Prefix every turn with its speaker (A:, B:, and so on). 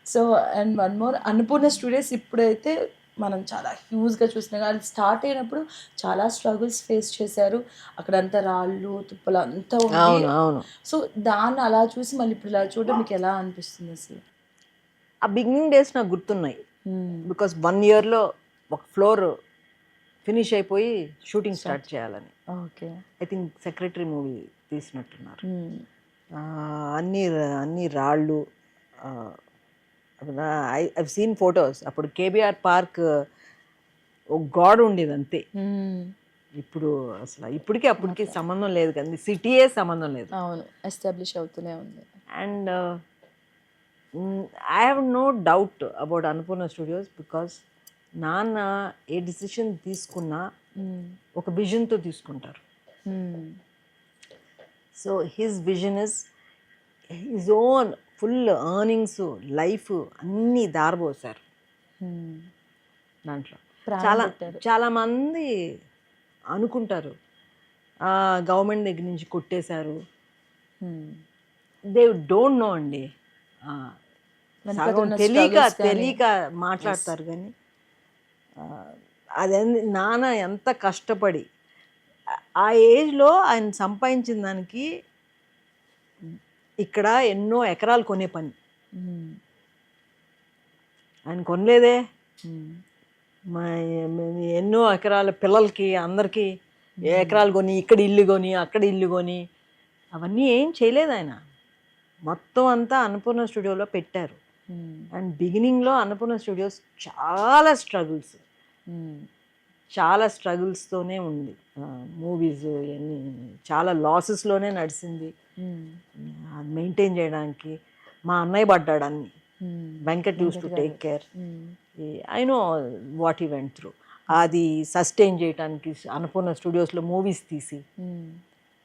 A: So and one more Annapurna studios ఇప్పుడైతే మనం చాలా హ్యూజ్గా చూసినాం. అది స్టార్ట్ అయినప్పుడు చాలా స్ట్రగుల్స్ ఫేస్ చేశారు. అక్కడంతా రాళ్ళు తుప్పలు అంతా ఉండి,
B: అవును, అవును.
A: సో దాన్ని అలా చూసి మళ్ళీ ఇప్పుడు ఇలా చూడడం మీకు ఎలా అనిపిస్తుంది అసలు?
B: ఆ బిగినింగ్ డేస్ నాకు గుర్తున్నాయి. బికాస్ 1 ఇయర్లో ఒక ఫ్లోర్ ఫినిష్ అయిపోయి షూటింగ్ స్టార్ట్ చేయాలని.
A: Okay.
B: I think secretary movie తీసినట్టున్నారు. అన్ని అన్ని రాళ్ళు. I seen photos. అప్పుడు కేబీఆర్ పార్క్ ఒక గోడ ఉండేది అంతే. ఇప్పుడు అసలు ఇప్పటికీ అప్పటికి సంబంధం లేదు కదా, సిటీయే సంబంధం లేదు.
A: అవును, ఎస్టాబ్లిష్ అవుతూనే ఉంది.
B: And I have no doubt about Annapurna studios because నాన్న ఏ డిసిషన్ తీసుకున్నా ఒక విజన్తో తీసుకుంటారు. So his vision is his own full earnings, life అన్నీ దారబోసారు దాంట్లో. చాలామంది అనుకుంటారు గవర్నమెంట్ దగ్గర నుంచి కొట్టేశారు. దే డోంట్ నో అండి. సగం తెలియక మాట్లాడతారు. కానీ అదే నాన్న ఎంత కష్టపడి ఆ ఏజ్లో ఆయన సంపాదించిన దానికి ఇక్కడ ఎన్నో ఎకరాలు కొనే పని ఆయన కొనలేదే. ఎన్నో ఎకరాల పిల్లలకి అందరికీ ఎకరాలు కొని, ఇక్కడ ఇల్లు కొని, అక్కడ ఇల్లు కొని, అవన్నీ ఏం చేయలేదు ఆయన. మొత్తం అంతా అన్నపూర్ణ స్టూడియోలో పెట్టారు. అండ్ బిగినింగ్లో అన్నపూర్ణ స్టూడియోస్ చాలా స్ట్రగుల్స్తోనే ఉంది. మూవీస్ ఇవన్నీ చాలా లాసెస్లోనే నడిచింది. మెయింటైన్ చేయడానికి మా అన్నయ్య పడ్డాడు అన్ని. Venkat use to take care. I know what he went through. అది సస్టైన్ చేయడానికి అన్నపూర్ణ స్టూడియోస్లో మూవీస్ తీసి